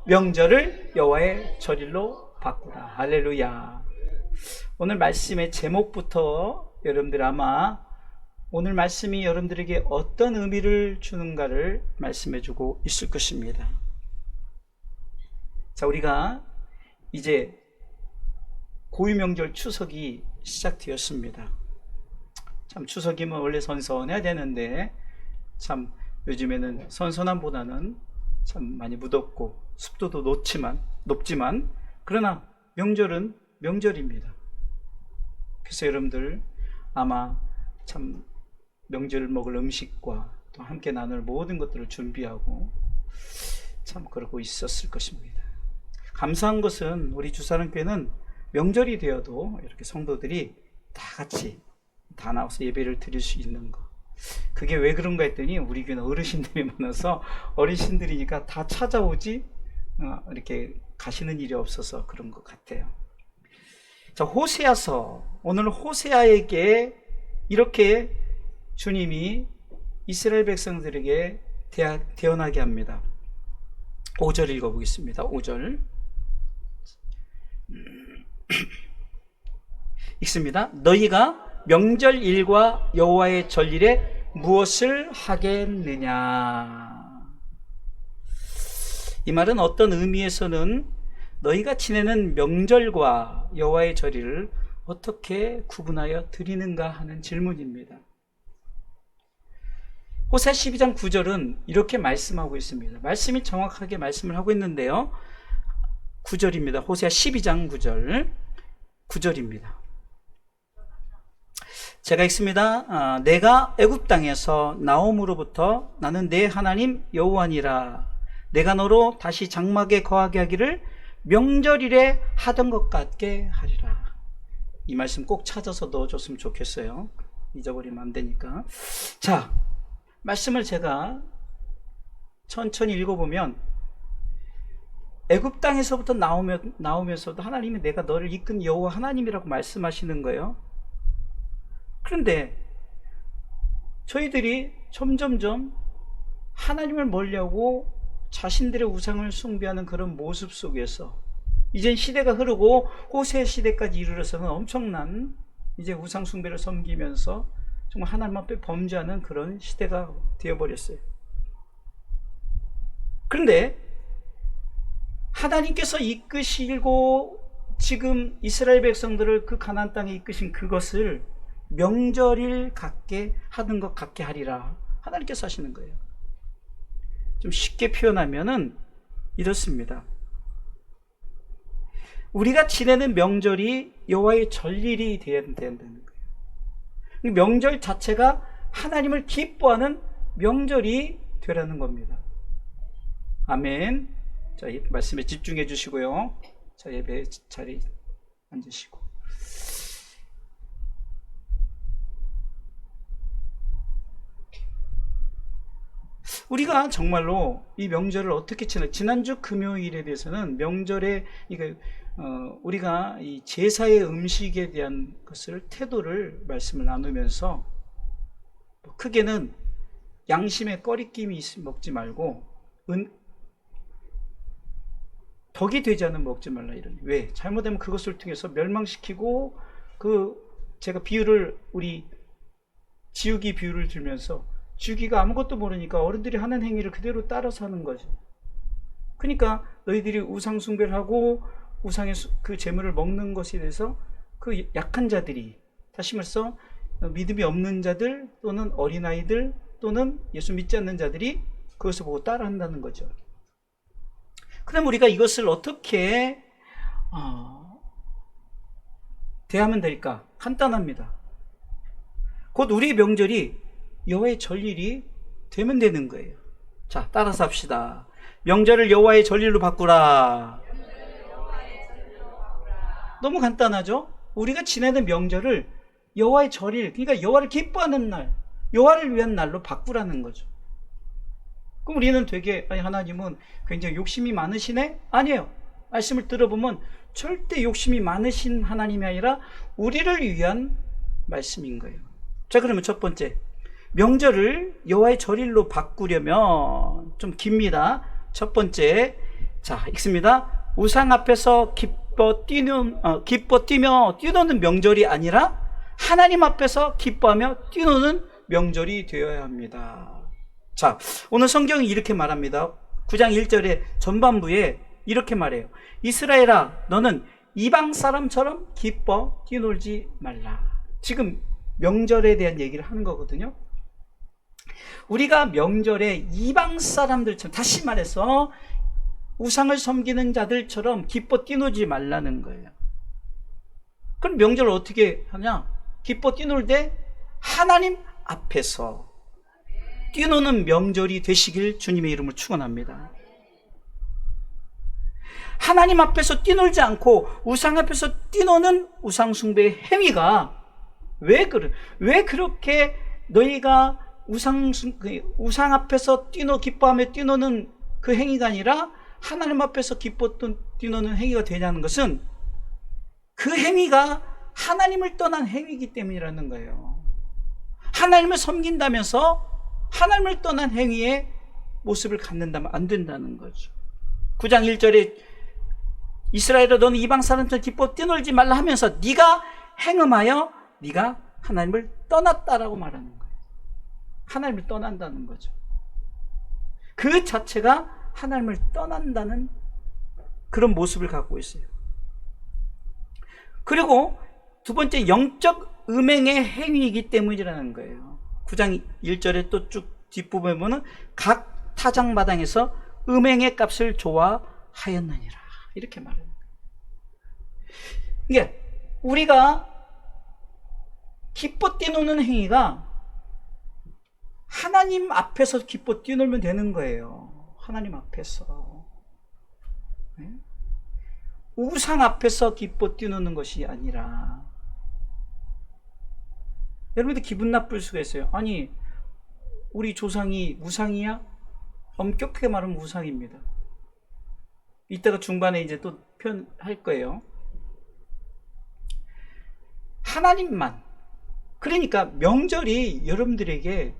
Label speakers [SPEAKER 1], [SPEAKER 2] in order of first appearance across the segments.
[SPEAKER 1] 명절을 여호와의 절일로 바꾸라. 할렐루야. 오늘 말씀의 제목부터 여러분들 아마 오늘 말씀이 여러분들에게 어떤 의미를 주는가를 말씀해주고 있을 것입니다. 자, 우리가 이제 고유명절 추석이 시작되었습니다. 참 추석이면 원래 선선해야 되는데 참 요즘에는 선선함보다는 참 많이 무덥고 습도도 높지만 그러나 명절은 명절입니다. 그래서 여러분들 아마 참 명절을 먹을 음식과 또 함께 나눌 모든 것들을 준비하고 참 그러고 있었을 것입니다. 감사한 것은 우리 주사랑교회는 명절이 되어도 이렇게 성도들이 다 같이 다 나와서 예배를 드릴 수 있는 것. 그게 왜 그런가 했더니 우리 교회는 어르신들이 많아서 어르신들이니까 다 찾아오지 이렇게 가시는 일이 없어서 그런 것 같아요. 자, 호세아서, 오늘 호세아에게 이렇게 주님이 이스라엘 백성들에게 대언하게 합니다. 5절 읽어보겠습니다. 5절 읽습니다. 너희가 명절일과 여호와의 절일에 무엇을 하겠느냐. 이 말은 어떤 의미에서는 너희가 지내는 명절과 여호와의 절일을 어떻게 구분하여 드리는가 하는 질문입니다. 호세아 12장 9절은 이렇게 말씀하고 있습니다. 말씀이 정확하게 말씀을 하고 있는데요. 9절입니다. 호세아 12장 9절입니다. 제가 읽습니다. 내가 애굽 땅에서 나옴으로부터 나는 내 하나님 여호와니라. 내가 너로 다시 장막에 거하게 하기를 명절일에 하던 것 같게 하리라. 이 말씀 꼭 찾아서 넣어줬으면 좋겠어요. 잊어버리면 안 되니까. 자, 말씀을 제가 천천히 읽어보면 애굽 땅에서부터 나오면서도 하나님이 내가 너를 이끈 여호와 하나님이라고 말씀하시는 거예요. 그런데 저희들이 점점점 하나님을 멀리하고 자신들의 우상을 숭배하는 그런 모습 속에서 이젠 시대가 흐르고 호세 시대까지 이르러서는 엄청난 이제 우상 숭배를 섬기면서 정말 하나님 앞에 범죄하는 그런 시대가 되어버렸어요. 그런데 하나님께서 이끄시고 지금 이스라엘 백성들을 그 가나안 땅에 이끄신 그것을 명절일 같게 하는 것 같게 하리라. 하나님께서 하시는 거예요. 좀 쉽게 표현하면은 이렇습니다. 우리가 지내는 명절이 여호와의 절일이 되어야 된다는 거예요. 명절 자체가 하나님을 기뻐하는 명절이 되라는 겁니다. 아멘. 자, 이 말씀에 집중해 주시고요. 자, 예배 자리 앉으시고. 우리가 정말로 이 명절을 어떻게 지난주 금요일에 대해서는 명절에 우리가 이 제사의 음식에 대한 것을 태도를 말씀을 나누면서 크게는 양심에 꺼리낌이 먹지 말고 덕이 되지 않으면 먹지 말라 이러니. 왜? 잘못하면 그것을 통해서 멸망시키고 제가 비유를 우리 지우기 비유를 들면서 지우기가 아무것도 모르니까 어른들이 하는 행위를 그대로 따라서 하는 거죠. 그러니까 너희들이 우상 숭배를 하고 우상의 그 재물을 먹는 것에 대해서 그 약한 자들이, 다시 말해서 믿음이 없는 자들 또는 어린아이들 또는 예수 믿지 않는 자들이 그것을 보고 따라한다는 거죠. 그럼 우리가 이것을 어떻게 대하면 될까? 간단합니다. 곧 우리의 명절이 여호와의 절일이 되면 되는 거예요. 자, 따라서 합시다. 명절을 여호와의 절일로 바꾸라. 너무 간단하죠? 우리가 지내는 명절을 여호와의 절일, 그러니까 여호와를 기뻐하는 날, 여호와를 위한 날로 바꾸라는 거죠. 그럼 우리는 되게 하나님은 굉장히 욕심이 많으시네? 아니에요. 말씀을 들어보면 절대 욕심이 많으신 하나님이 아니라 우리를 위한 말씀인 거예요. 자, 그러면 첫 번째, 명절을 여호와의 절일로 바꾸려면 좀 깁니다. 첫 번째, 자, 읽습니다. 우상 앞에서 기뻐 뛰며 뛰노는 명절이 아니라 하나님 앞에서 기뻐하며 뛰노는 명절이 되어야 합니다. 자, 오늘 성경이 이렇게 말합니다. 9장 1절의 전반부에 이렇게 말해요. 이스라엘아, 너는 이방 사람처럼 기뻐 뛰놀지 말라. 지금 명절에 대한 얘기를 하는 거거든요. 우리가 명절에 이방 사람들처럼, 다시 말해서 우상을 섬기는 자들처럼 기뻐 뛰놀지 말라는 거예요. 그럼 명절을 어떻게 하냐? 기뻐 뛰놀 때 하나님 앞에서 뛰노는 명절이 되시길 주님의 이름으로 축원합니다. 하나님 앞에서 뛰놀지 않고 우상 앞에서 뛰노는 우상 숭배의 행위가 왜 그렇게 너희가 우상 앞에서 기뻐하며 뛰노는 그 행위가 아니라 하나님 앞에서 기뻐 뛰노는 행위가 되냐는 것은 그 행위가 하나님을 떠난 행위이기 때문이라는 거예요. 하나님을 섬긴다면서 하나님을 떠난 행위의 모습을 갖는다면 안 된다는 거죠. 9장 1절에 이스라엘아, 너는 이방 사람처럼 기뻐 뛰놀지 말라 하면서 네가 행음하여 네가 하나님을 떠났다라고 말하는 거예요. 하나님을 떠난다는 거죠. 그 자체가 하나님을 떠난다는 그런 모습을 갖고 있어요. 그리고 두 번째, 영적 음행의 행위이기 때문이라는 거예요. 9장 1절에 또 쭉 뒷부분에 보면 각 타작마당에서 음행의 값을 좋아하였느니라 이렇게 말해요. 이게 우리가 기뻐 뛰노는 행위가 하나님 앞에서 기뻐 뛰놀면 되는 거예요. 하나님 앞에서. 우상 앞에서 기뻐 뛰노는 것이 아니라. 여러분들 기분 나쁠 수가 있어요. 아니, 우리 조상이 우상이야? 엄격하게 말하면 우상입니다. 이따가 중반에 이제 또 표현할 거예요. 하나님만. 그러니까 명절이 여러분들에게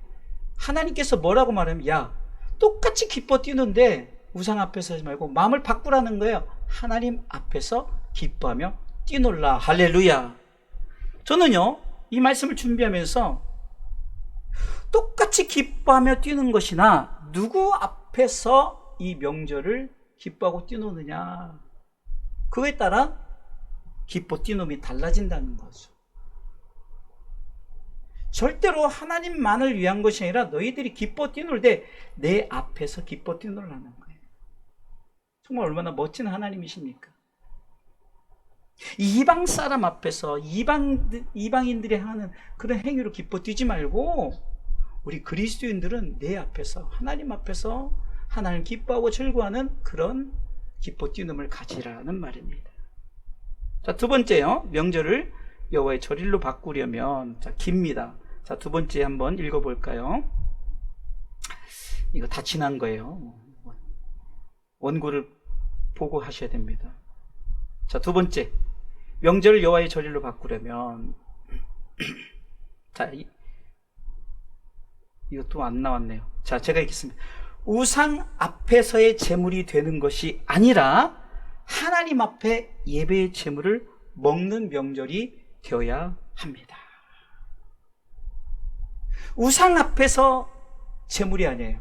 [SPEAKER 1] 하나님께서 뭐라고 말하면, 야, 똑같이 기뻐 뛰는데 우상 앞에서 하지 말고 마음을 바꾸라는 거예요. 하나님 앞에서 기뻐하며 뛰놀라. 할렐루야. 저는요, 이 말씀을 준비하면서 똑같이 기뻐하며 뛰는 것이나 누구 앞에서 이 명절을 기뻐하고 뛰노느냐, 그거에 따라 기뻐 뛰놈이 달라진다는 거죠. 절대로 하나님만을 위한 것이 아니라 너희들이 기뻐 뛰놀 때 내 앞에서 기뻐 뛰놀라는 거예요. 정말 얼마나 멋진 하나님이십니까? 이방 사람 앞에서 이방인들이 하는 그런 행위로 기뻐 뛰지 말고 우리 그리스도인들은 내 앞에서, 하나님 앞에서 하나님 기뻐하고 즐거워하는 그런 기뻐 뛰음을 가지라는 말입니다. 자, 두 번째요. 명절을 여호와의 절일로 바꾸려면, 자, 깁니다. 자, 두 번째 한번 읽어볼까요? 이거 다 지난 거예요. 원고를 보고 하셔야 됩니다. 자, 두 번째, 명절을 여호와의 절일로 바꾸려면, 자, 이것도 안 나왔네요. 자, 제가 읽겠습니다. 우상 앞에서의 제물이 되는 것이 아니라 하나님 앞에 예배의 제물을 먹는 명절이 되어야 합니다. 우상 앞에서 제물이 아니에요.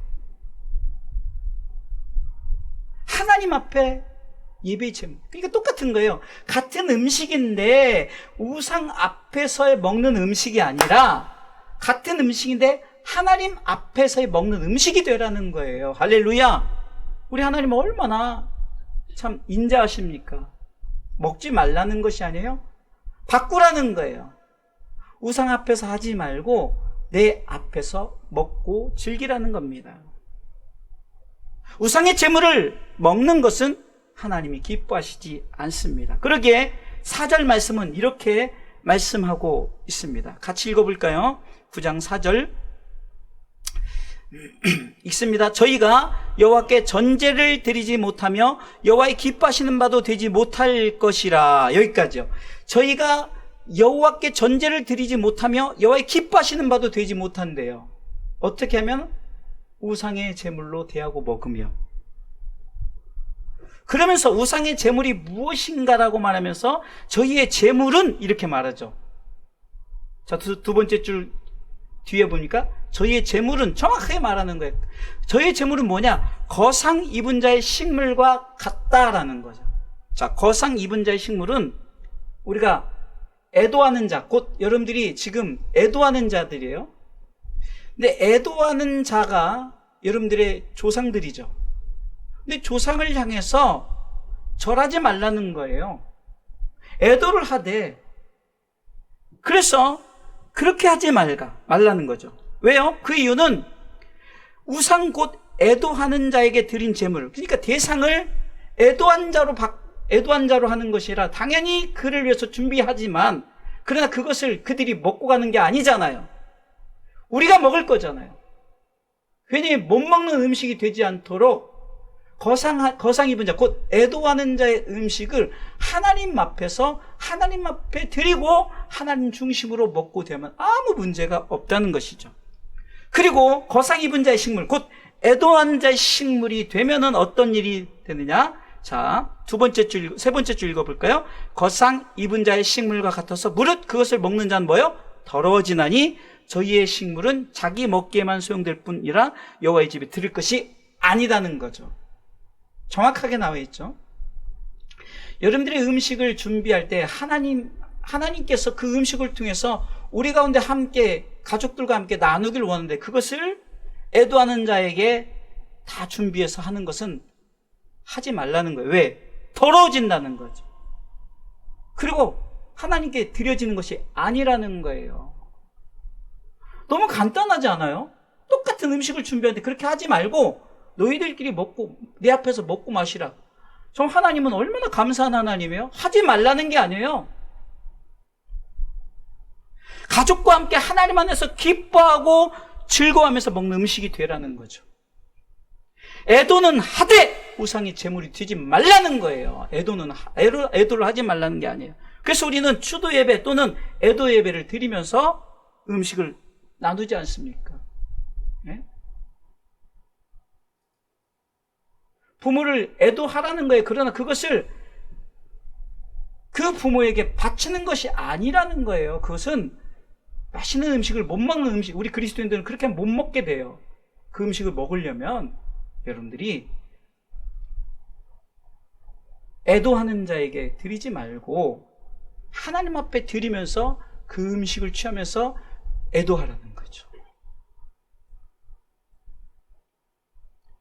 [SPEAKER 1] 하나님 앞에 예배의 제물. 그러니까 똑같은 거예요. 같은 음식인데 우상 앞에서 먹는 음식이 아니라 같은 음식인데 하나님 앞에서 먹는 음식이 되라는 거예요. 할렐루야. 우리 하나님 얼마나 참 인자하십니까? 먹지 말라는 것이 아니에요. 바꾸라는 거예요. 우상 앞에서 하지 말고 내 앞에서 먹고 즐기라는 겁니다. 우상의 제물을 먹는 것은 하나님이 기뻐하시지 않습니다. 그러기에 4절 말씀은 이렇게 말씀하고 있습니다. 같이 읽어볼까요? 9장 4절 읽습니다. 저희가 여호와께 전제를 드리지 못하며 여호와의 기뻐하시는 바도 되지 못할 것이라. 여기까지요. 저희가 여호와께 전제를 드리지 못하며 여호와의 기뻐하시는 바도 되지 못한대요. 어떻게 하면? 우상의 제물로 대하고 먹으며. 그러면서 우상의 제물이 무엇인가라고 말하면서 저희의 제물은 이렇게 말하죠. 자, 두 번째 줄 뒤에 보니까 저희의 제물은 정확하게 말하는 거예요. 저희의 제물은 뭐냐? 거상 입은 자의 식물과 같다라는 거죠. 자, 거상 입은 자의 식물은 우리가 애도하는 자, 곧 여러분들이 지금 애도하는 자들이에요. 근데 애도하는 자가 여러분들의 조상들이죠. 근데 조상을 향해서 절하지 말라는 거예요. 애도를 하되, 그래서 그렇게 하지 말라는 거죠. 왜요? 그 이유는 우상 곧 애도하는 자에게 드린 제물, 그러니까 대상을 애도한 자로 하는 것이라 당연히 그를 위해서 준비하지만, 그러나 그것을 그들이 먹고 가는 게 아니잖아요. 우리가 먹을 거잖아요. 괜히 못 먹는 음식이 되지 않도록 거상 입은 자, 곧 애도하는 자의 음식을 하나님 앞에서 하나님 앞에 드리고 하나님 중심으로 먹고 되면 아무 문제가 없다는 것이죠. 그리고 거상 입은 자의 식물, 곧 애도하는 자의 식물이 되면은 어떤 일이 되느냐? 자, 세 번째 줄 읽어볼까요? 거상 입은 자의 식물과 같아서 무릇 그것을 먹는 자는 뭐요? 더러워지나니 저희의 식물은 자기 먹기에만 소용될 뿐이라 여호와의 집에 드릴 것이 아니다는 거죠. 정확하게 나와 있죠. 여러분들의 음식을 준비할 때 하나님께서 그 음식을 통해서 우리 가운데 함께 가족들과 함께 나누길 원하는데, 그것을 애도하는 자에게 다 준비해서 하는 것은 하지 말라는 거예요. 왜? 더러워진다는 거죠. 그리고 하나님께 드려지는 것이 아니라는 거예요. 너무 간단하지 않아요? 똑같은 음식을 준비하는데 그렇게 하지 말고 너희들끼리 먹고 내 앞에서 먹고 마시라. 저 하나님은 얼마나 감사한 하나님이에요? 하지 말라는 게 아니에요. 가족과 함께 하나님 안에서 기뻐하고 즐거워하면서 먹는 음식이 되라는 거죠. 애도는 하되 우상의 제물이 되지 말라는 거예요. 애도를 하지 말라는 게 아니에요. 그래서 우리는 추도 예배 또는 애도 예배를 드리면서 음식을 나누지 않습니까? 네? 부모를 애도하라는 거예요. 그러나 그것을 그 부모에게 바치는 것이 아니라는 거예요. 그것은 맛있는 음식을 못 먹는 음식, 우리 그리스도인들은 그렇게 못 먹게 돼요. 그 음식을 먹으려면 여러분들이 애도하는 자에게 드리지 말고 하나님 앞에 드리면서 그 음식을 취하면서 애도하라는 거죠.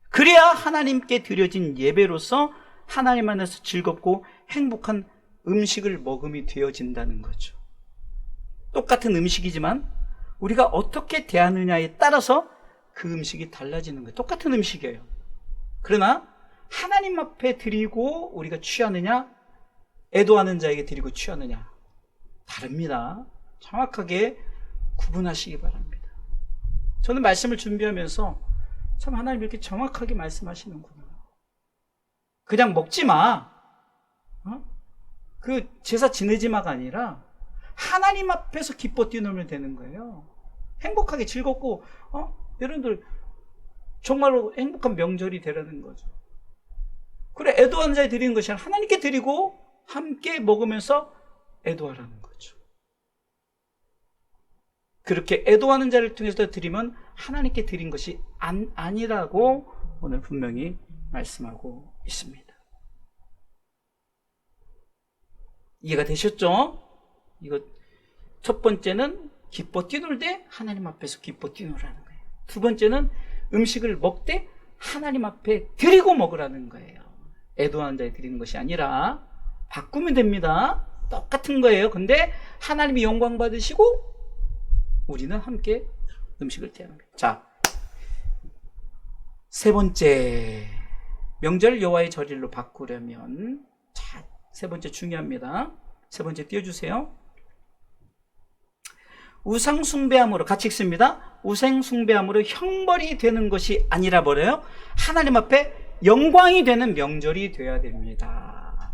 [SPEAKER 1] 그래야 하나님께 드려진 예배로서 하나님 안에서 즐겁고 행복한 음식을 먹음이 되어진다는 거죠. 똑같은 음식이지만 우리가 어떻게 대하느냐에 따라서 그 음식이 달라지는 거예요. 똑같은 음식이에요. 그러나 하나님 앞에 드리고 우리가 취하느냐, 애도하는 자에게 드리고 취하느냐 다릅니다. 정확하게 구분하시기 바랍니다. 저는 말씀을 준비하면서 참 하나님 이렇게 정확하게 말씀하시는구나. 그냥 먹지 마. 그 제사 지내지 마가 아니라 하나님 앞에서 기뻐 뛰어놀면 되는 거예요. 행복하게 즐겁고 여러분들 정말로 행복한 명절이 되라는 거죠. 그래, 애도하는 자에 드리는 것이 아니라 하나님께 드리고 함께 먹으면서 애도하라는 거죠. 그렇게 애도하는 자를 통해서 드리면 하나님께 드린 것이 아니라고 오늘 분명히 말씀하고 있습니다. 이해가 되셨죠? 이거 첫 번째는 기뻐 뛰놀 때 하나님 앞에서 기뻐 뛰놀라는 거예요. 두 번째는 음식을 먹되 하나님 앞에 드리고 먹으라는 거예요. 애도하는 자에 드리는 것이 아니라 바꾸면 됩니다. 똑같은 거예요. 근데 하나님이 영광 받으시고 우리는 함께 음식을 대하는 거예요. 자, 세 번째, 명절 여호와의 절일로 바꾸려면, 자, 세 번째 중요합니다. 세 번째 띄워주세요. 우상 숭배함으로, 같이 읽습니다. 우상 숭배함으로 형벌이 되는 것이 아니라 뭐래요? 하나님 앞에 영광이 되는 명절이 되어야 됩니다.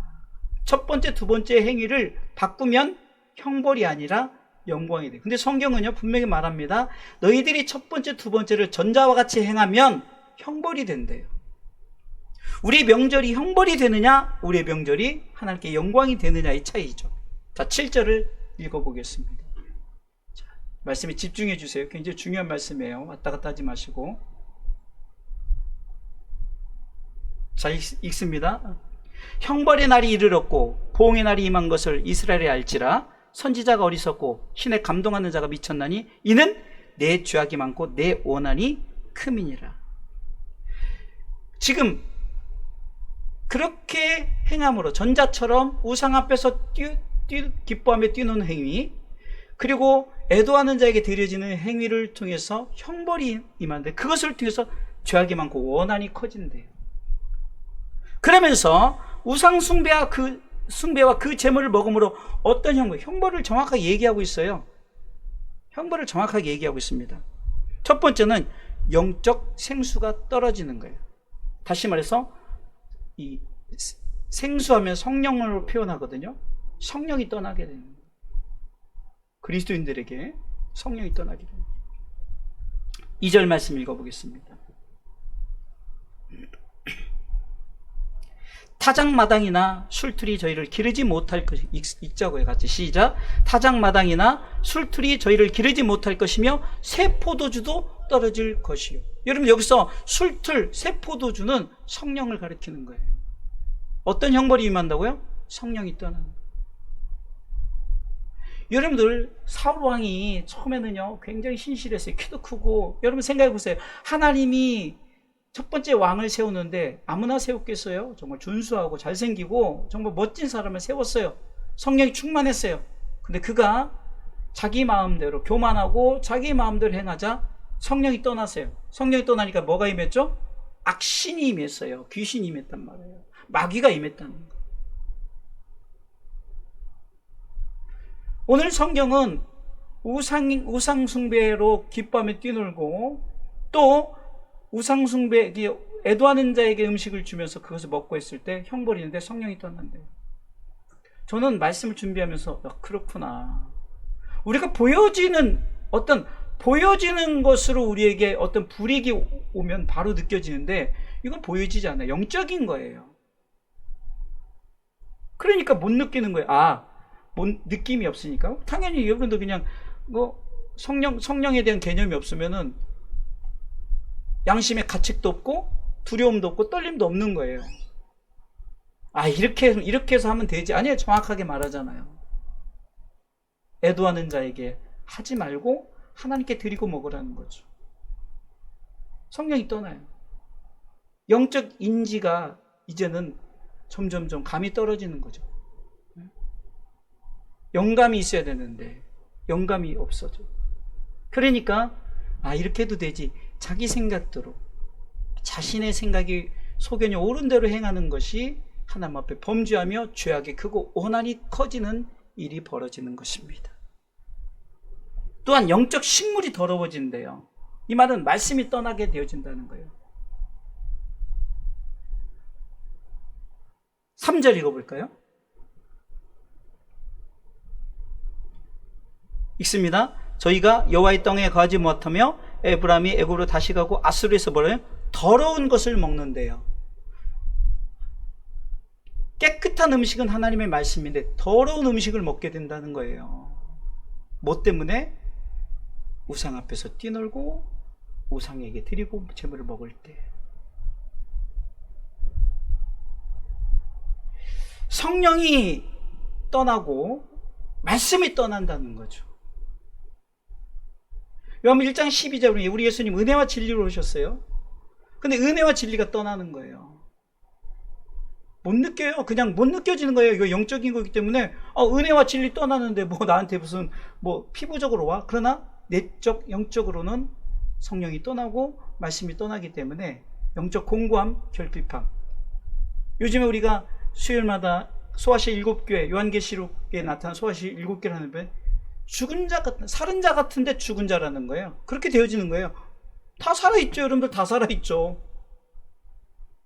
[SPEAKER 1] 첫 번째, 두 번째 행위를 바꾸면 형벌이 아니라 영광이 돼. 근데 성경은요 분명히 말합니다. 너희들이 첫 번째, 두 번째를 전자와 같이 행하면 형벌이 된대요. 우리 명절이 형벌이 되느냐, 우리의 명절이 하나님께 영광이 되느냐의 차이죠. 자, 7절을 읽어보겠습니다. 자, 말씀에 집중해 주세요. 굉장히 중요한 말씀이에요. 왔다 갔다 하지 마시고. 자, 읽습니다. 형벌의 날이 이르렀고 보응의 날이 임한 것을 이스라엘이 알지라. 선지자가 어리석고 신에 감동하는 자가 미쳤나니 이는 내 죄악이 많고 내 원한이 크민이라. 지금 그렇게 행함으로 전자처럼 우상 앞에서 기뻐하며 뛰는 행위, 그리고 애도하는 자에게 드려지는 행위를 통해서 형벌이 임하는데 그것을 통해서 죄악이 많고 원한이 커진대요. 그러면서 우상 숭배와 그 제물을 먹음으로 어떤 형벌을 정확하게 얘기하고 있어요. 형벌을 정확하게 얘기하고 있습니다. 첫 번째는 영적 생수가 떨어지는 거예요. 다시 말해서 이 생수하면 성령으로 표현하거든요. 성령이 떠나게 되는 거예요. 그리스도인들에게 성령이 떠나게 되는 거예요. 2절 말씀 읽어보겠습니다. 타작마당이나 술틀이 저희를 기르지 못할 것, 읽자고요. 같이 시작. 타작마당이나 술틀이 저희를 기르지 못할 것이며 새 포도주도 떨어질 것이요. 여러분, 여기서 술틀, 새 포도주는 성령을 가리키는 거예요. 어떤 형벌이 임한다고요? 성령이 떠나는 거예요. 여러분들, 사울왕이 처음에는요 굉장히 신실했어요. 키도 크고. 여러분 생각해 보세요. 하나님이 첫 번째 왕을 세우는데 아무나 세웠겠어요? 정말 준수하고 잘생기고 정말 멋진 사람을 세웠어요. 성령이 충만했어요. 근데 그가 자기 마음대로 교만하고 자기 마음대로 행하자 성령이 떠나세요. 성령이 떠나니까 뭐가 임했죠? 악신이 임했어요. 귀신이 임했단 말이에요. 마귀가 임했다는 거예요. 오늘 성경은 우상 숭배로 기뻐하며 뛰놀고 또 우상 숭배, 애도하는 자에게 음식을 주면서 그것을 먹고 있을 때 형벌이 있는데 성령이 떠난대요. 저는 말씀을 준비하면서 그렇구나. 우리가 보여지는 것으로 우리에게 어떤 불이익이 오면 바로 느껴지는데 이건 보여지지 않아요. 영적인 거예요. 그러니까 못 느끼는 거예요. 느낌이 없으니까. 당연히 여러분도 그냥 성령에 대한 개념이 없으면은 양심의 가책도 없고 두려움도 없고 떨림도 없는 거예요. 이렇게 해서 하면 되지. 아니에요. 정확하게 말하잖아요. 애도하는 자에게 하지 말고 하나님께 드리고 먹으라는 거죠. 성령이 떠나요. 영적 인지가 이제는 점점점 감이 떨어지는 거죠. 영감이 있어야 되는데 영감이 없어져. 그러니까 이렇게 해도 되지. 자기 생각대로 자신의 생각이 소견이 옳은 대로 행하는 것이 하나님 앞에 범죄하며 죄악이 크고 원한이 커지는 일이 벌어지는 것입니다. 또한 영적 식물이 더러워진대요. 이 말은 말씀이 떠나게 되어진다는 거예요. 3절 읽어볼까요? 읽습니다. 저희가 여호와의 땅에 거하지 못하며 에브라임이 애굽으로 다시 가고 아수르에서 뭐래요? 더러운 것을 먹는데요. 깨끗한 음식은 하나님의 말씀인데 더러운 음식을 먹게 된다는 거예요. 뭐 때문에? 우상 앞에서 뛰놀고 우상에게 드리고 제물을 먹을 때. 성령이 떠나고 말씀이 떠난다는 거죠. 요한복음 1장 12절에 우리 예수님 은혜와 진리로 오셨어요. 근데 은혜와 진리가 떠나는 거예요. 못 느껴요. 그냥 못 느껴지는 거예요. 이거 영적인 거기 때문에 은혜와 진리 떠나는데 나한테 무슨 피부적으로 와? 그러나 내적 영적으로는 성령이 떠나고 말씀이 떠나기 때문에 영적 공고함, 결핍함. 요즘에 우리가 수요일마다 소아시 7교회, 요한계시록에 나타난 소아시 7교회를 하는데 죽은 자 같은, 살은 자 같은데 죽은 자라는 거예요. 그렇게 되어지는 거예요. 다 살아있죠. 여러분들 다 살아있죠.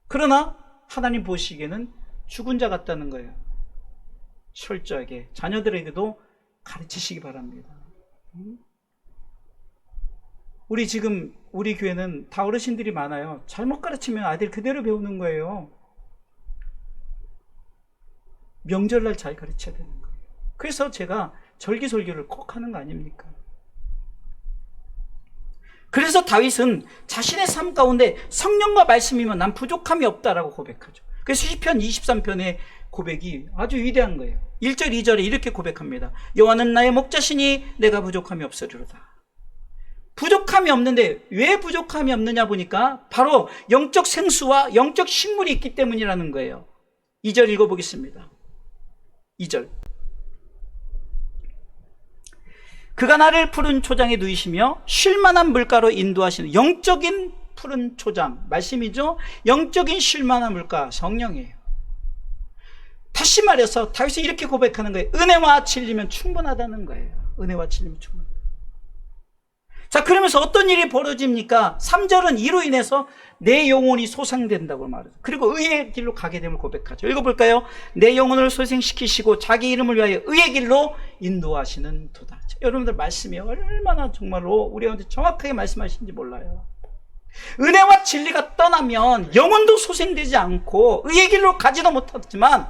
[SPEAKER 1] 그러나 하나님 보시기에는 죽은 자 같다는 거예요. 철저하게 자녀들에게도 가르치시기 바랍니다. 우리 교회는 다 어르신들이 많아요. 잘못 가르치면 아이들 그대로 배우는 거예요. 명절날 잘 가르쳐야 되는 거예요. 그래서 제가 절기설교를 꼭 하는 거 아닙니까? 그래서 다윗은 자신의 삶 가운데 성령과 말씀이면 난 부족함이 없다라고 고백하죠. 그래서 시편 23편의 고백이 아주 위대한 거예요. 1절 2절에 이렇게 고백합니다. 여호와는 나의 목자시니 내가 부족함이 없으리로다. 부족함이 없는데 왜 부족함이 없느냐 보니까 바로 영적 생수와 영적 식물이 있기 때문이라는 거예요. 2절 읽어보겠습니다. 2절. 그가 나를 푸른 초장에 누이시며 쉴만한 물가로 인도하시는 영적인 푸른 초장, 말씀이죠. 영적인 쉴만한 물가, 성령이에요. 다시 말해서 다윗이 이렇게 고백하는 거예요. 은혜와 진리면 충분하다는 거예요. 은혜와 진리면 충분하다. 자, 그러면서 어떤 일이 벌어집니까? 3절은 이로 인해서 내 영혼이 소생된다고 말해요. 그리고 의의 길로 가게 됨을 고백하죠. 읽어볼까요? 내 영혼을 소생시키시고 자기 이름을 위하여 의의 길로 인도하시는 도다. 여러분들 말씀이 얼마나 정말로 우리한테 정확하게 말씀하시는지 몰라요. 은혜와 진리가 떠나면 영혼도 소생되지 않고 의의 길로 가지도 못하지만,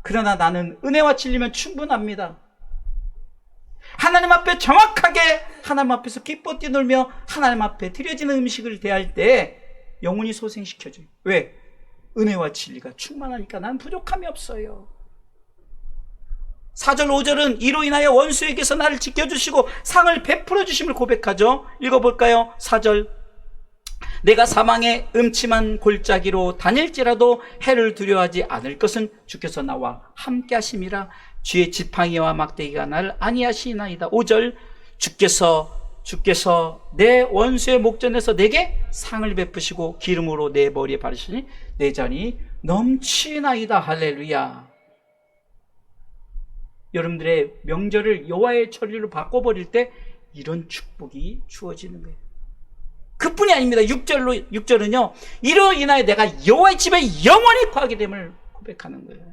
[SPEAKER 1] 그러나 나는 은혜와 진리면 충분합니다. 하나님 앞에 정확하게 하나님 앞에서 기뻐 뛰놀며 하나님 앞에 드려지는 음식을 대할 때 영혼이 소생시켜져요. 왜? 은혜와 진리가 충만하니까 난 부족함이 없어요. 4절 5절은 이로 인하여 원수에게서 나를 지켜주시고 상을 베풀어 주심을 고백하죠. 읽어볼까요? 4절. 내가 사망의 음침한 골짜기로 다닐지라도 해를 두려워하지 않을 것은 주께서 나와 함께 하심이라. 주의 지팡이와 막대기가 나를 안위하시나이다. 5절. 주께서 내 원수의 목전에서 내게 상을 베푸시고 기름으로 내 머리에 바르시니 내 잔이 넘치나이다. 할렐루야. 여러분들의 명절을 여호와의 절기로 바꿔버릴 때 이런 축복이 주어지는 거예요. 그뿐이 아닙니다. 6절은요, 이로 인하여 내가 여호와의 집에 영원히 거하게 됨을 고백하는 거예요.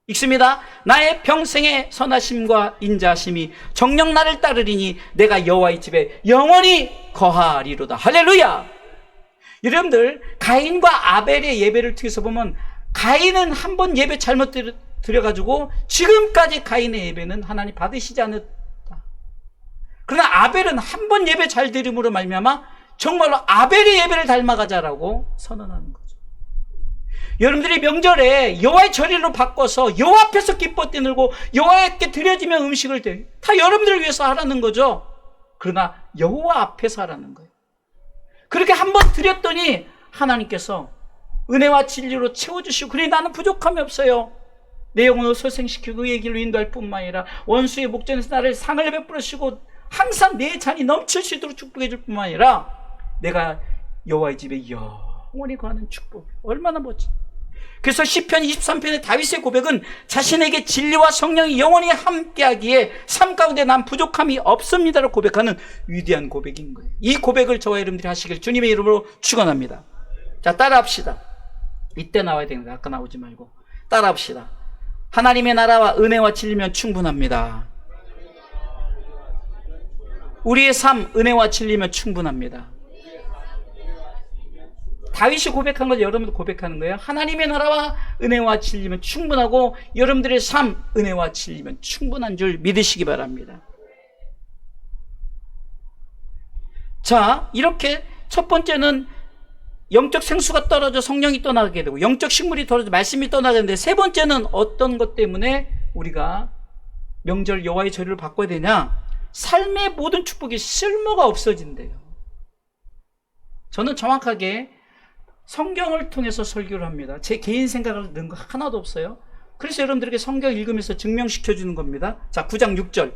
[SPEAKER 1] 읽습니다. 나의 평생의 선하심과 인자하심이 정녕 나를 따르리니 내가 여호와의 집에 영원히 거하리로다. 할렐루야. 여러분들, 가인과 아벨의 예배를 통해서 보면 가인은 한 번 예배 잘못 드려가지고 지금까지 가인의 예배는 하나님 받으시지 않았다. 그러나 아벨은 한 번 예배 잘 드림으로 말미암아 정말로 아벨의 예배를 닮아가자라고 선언하는 거죠. 여러분들이 명절에 여호와의 절일로 바꿔서 여호와 앞에서 기뻐 뛰놀고 여호와께 드려지면 음식을 다 여러분들을 위해서 하라는 거죠. 그러나 여호와 앞에서 하라는 거예요. 그렇게 한 번 드렸더니 하나님께서 은혜와 진리로 채워주시고, 그래 나는 부족함이 없어요. 내 영혼을 소생시키고 의의 길로 인도할 뿐만 아니라 원수의 목전에서 나를 상을 베풀으시고 항상 내 잔이 넘칠 수 있도록 축복해 줄 뿐만 아니라 내가 여호와의 집에 영원히 거하는 축복. 얼마나 멋지. 그래서 시편 23편의 다윗의 고백은 자신에게 진리와 성령이 영원히 함께하기에 삶 가운데 난 부족함이 없습니다라고 고백하는 위대한 고백인 거예요. 이 고백을 저와 여러분들이 하시길 주님의 이름으로 축원합니다. 자, 따라합시다. 이때 나와야 됩니다. 아까 나오지 말고 따라합시다. 하나님의 나라와 은혜와 진리면 충분합니다. 우리의 삶 은혜와 진리면 충분합니다. 다윗이 고백한 걸 여러분도 고백하는 거예요. 하나님의 나라와 은혜와 진리면 충분하고 여러분들의 삶 은혜와 진리면 충분한 줄 믿으시기 바랍니다. 자, 이렇게 첫 번째는 영적 생수가 떨어져 성령이 떠나게 되고 영적 식물이 떨어져 말씀이 떠나게 되는데, 세 번째는 어떤 것 때문에 우리가 명절 여호와의 절기를 바꿔야 되냐? 삶의 모든 축복이 쓸모가 없어진대요. 저는 정확하게 성경을 통해서 설교를 합니다. 제 개인 생각을 넣은 거 하나도 없어요. 그래서 여러분들에게 성경 읽으면서 증명시켜 주는 겁니다. 자, 9장 6절.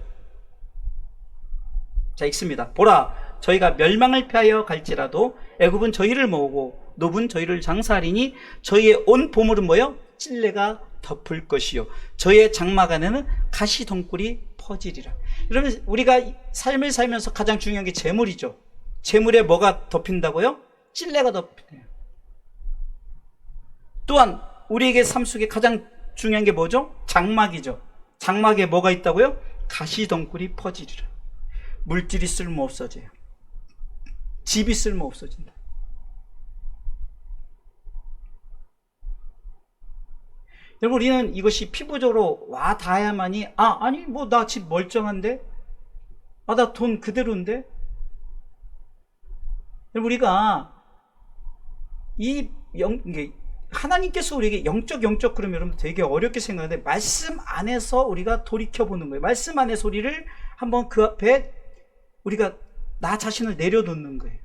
[SPEAKER 1] 자, 읽습니다. 보라, 저희가 멸망을 피하여 갈지라도 애굽은 저희를 모으고 노분 저희를 장사하리니 저희의 온 보물은 뭐요? 찔레가 덮을 것이요 저희의 장막 안에는 가시 덩굴이 퍼지리라. 여러분, 우리가 삶을 살면서 가장 중요한 게 재물이죠. 재물에 뭐가 덮인다고요? 찔레가 덮여요. 또한 우리에게 삶 속에 가장 중요한 게 뭐죠? 장막이죠. 장막에 뭐가 있다고요? 가시 덩굴이 퍼지리라. 물질이 쓸모 없어져요. 집이 쓸모 없어진다. 여러분, 우리는 이것이 피부적으로 와 닿아야만이, 아니, 뭐, 나 집 멀쩡한데? 나 돈 그대로인데? 여러분, 우리가 이게 하나님께서 우리에게 영적 그러면 여러분 되게 어렵게 생각하는데, 말씀 안에서 우리가 돌이켜보는 거예요. 말씀 안의 소리를 한번 그 앞에 우리가 나 자신을 내려놓는 거예요.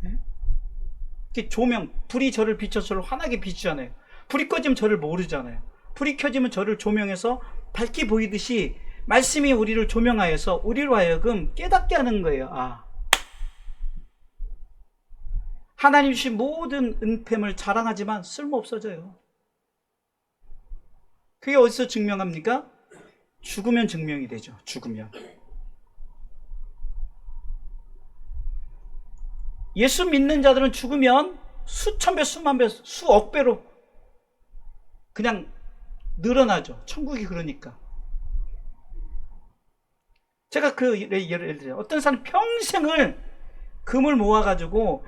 [SPEAKER 1] 네? 조명, 불이 저를 비춰서 저를 환하게 비추잖아요. 불이 꺼지면 저를 모르잖아요. 불이 켜지면 저를 조명해서 밝게 보이듯이 말씀이 우리를 조명하여서 우리로 하여금 깨닫게 하는 거예요. 하나님 주신 모든 은폐물 자랑하지만 쓸모없어져요. 그게 어디서 증명합니까? 죽으면 증명이 되죠. 죽으면. 예수 믿는 자들은 죽으면 수천 배, 수만 배, 수억 배로 그냥 늘어나죠. 천국이 그러니까. 제가 그 예를 들어요. 어떤 사람 평생을 금을 모아가지고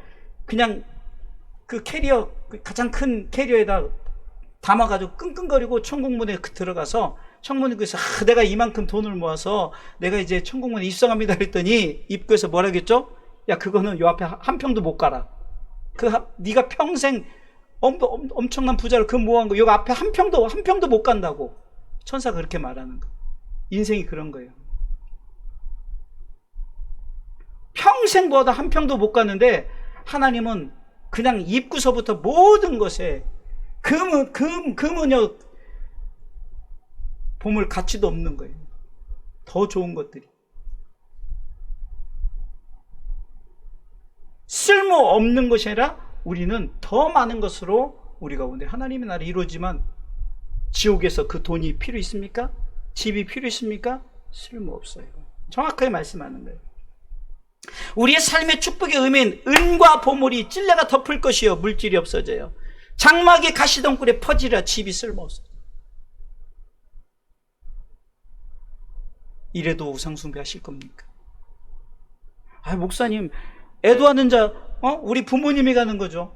[SPEAKER 1] 그냥 그 캐리어, 가장 큰 캐리어에다 담아가지고 끙끙거리고 천국문에 들어가서 천국문에서 내가 이만큼 돈을 모아서 내가 이제 천국문에 입성합니다 했더니 입구에서 뭐라 했겠죠? 야, 그거는 요 앞에 한 평도 못 가라. 네가 평생 엄청난 부자를 그 모은 거, 여기 앞에 한 평도 못 간다고. 천사가 그렇게 말하는 거. 인생이 그런 거예요. 평생 모아도 한 평도 못 갔는데, 하나님은 그냥 입구서부터 모든 것에 금은요, 보물 가치도 없는 거예요. 더 좋은 것들이. 쓸모없는 것이 아니라 우리는 더 많은 것으로 우리가 오는데, 하나님의 나라가 이루어지만 지옥에서 그 돈이 필요 있습니까? 집이 필요 있습니까? 쓸모없어요. 정확하게 말씀하는 거예요. 우리의 삶의 축복의 의미는 은과 보물이 찔레가 덮을 것이요 물질이 없어져요. 장막이 가시덩굴에 퍼지라 집이 쓸모없어요. 이래도 우상숭배하실 겁니까? 목사님, 애도하는 자, 우리 부모님이 가는 거죠.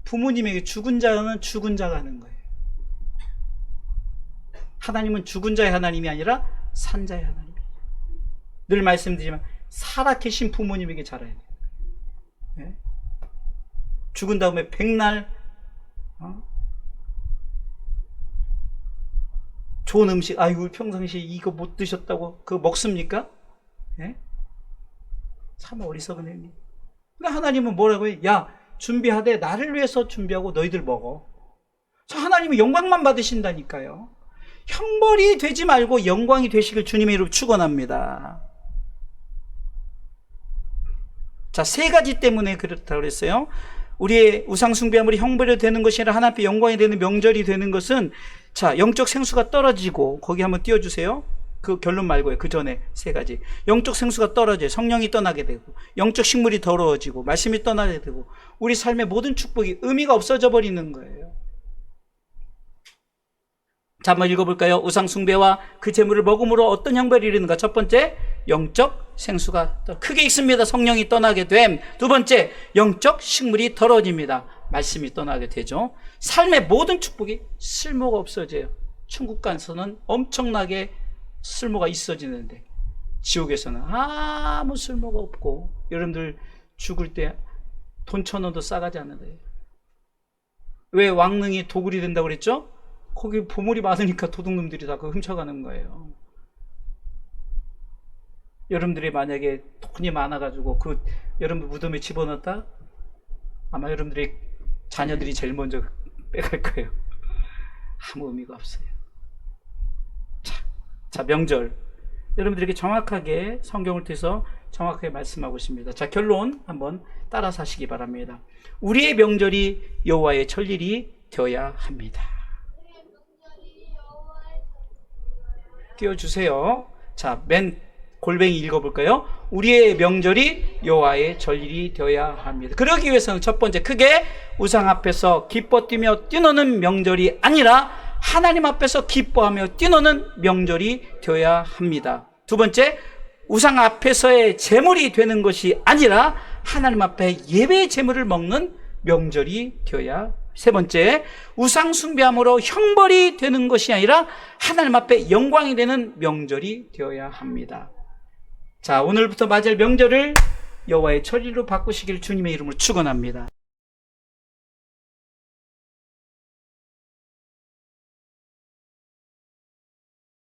[SPEAKER 1] 부모님에게 죽은 자는 죽은 자가 하는 거예요. 하나님은 죽은 자의 하나님이 아니라 산 자의 하나님이에요. 늘 말씀드리지만 살아 계신 부모님에게 잘해야 돼요. 네? 죽은 다음에 백날 좋은 음식, 아이고 평상시에 이거 못 드셨다고 그거 먹습니까? 네? 참 어리석은 행위. 근데 하나님은 뭐라고 해요? 야, 준비하되 나를 위해서 준비하고 너희들 먹어. 하나님은 영광만 받으신다니까요. 형벌이 되지 말고 영광이 되시길 주님의 이름으로 축원합니다. 자, 세 가지 때문에 그렇다고 그랬어요. 우리의 우상숭배함으로 형벌이 되는 것이 아니라 하나님 앞에 영광이 되는 명절이 되는 것은, 자, 영적 생수가 떨어지고, 거기 한번 띄워주세요. 그 결론 말고요. 그 전에 세 가지. 영적 생수가 떨어져요. 성령이 떠나게 되고, 영적 식물이 더러워지고, 말씀이 떠나게 되고, 우리 삶의 모든 축복이 의미가 없어져 버리는 거예요. 자, 한번 읽어볼까요? 우상숭배와 그 재물을 먹음으로 어떤 형벌이 이르는가? 첫 번째, 영적 생수가 크게 있습니다. 성령이 떠나게 됨. 두 번째, 영적 식물이 더러워집니다. 말씀이 떠나게 되죠. 삶의 모든 축복이 쓸모가 없어져요. 천국 가서는 엄청나게 쓸모가 있어지는데, 지옥에서는 아무 쓸모가 없고, 여러분들 죽을 때 돈 1,000원도 싸가지 않는데, 왜 왕릉이 도굴이 된다고 그랬죠? 거기 보물이 많으니까 도둑놈들이 다 그거 훔쳐가는 거예요. 여러분들이 만약에 돈이 많아가지고 그 여러분들 무덤에 집어넣었다? 아마 여러분들이 자녀들이 제일 먼저 빼갈 거예요. 아무 의미가 없어요. 자, 명절. 여러분들에게 정확하게 성경을 통해서 정확하게 말씀하고 있습니다. 자, 결론 한번 따라서 하시기 바랍니다. 우리의 명절이 여호와의 절일이 되어야 합니다. 띄워주세요. 자, 맨 골뱅이 읽어볼까요? 우리의 명절이 여호와의 절일이 되어야 합니다. 그러기 위해서는 첫 번째, 크게 우상 앞에서 기뻐 뛰며 뛰노는 명절이 아니라 하나님 앞에서 기뻐하며 뛰노는 명절이 되어야 합니다. 두 번째, 우상 앞에서의 제물이 되는 것이 아니라 하나님 앞에 예배의 제물을 먹는 명절이 되어야 세 번째, 우상 숭배함으로 형벌이 되는 것이 아니라 하나님 앞에 영광이 되는 명절이 되어야 합니다. 자, 오늘부터 맞을 명절을 여호와의 절기로 바꾸시길 주님의 이름으로 축원합니다.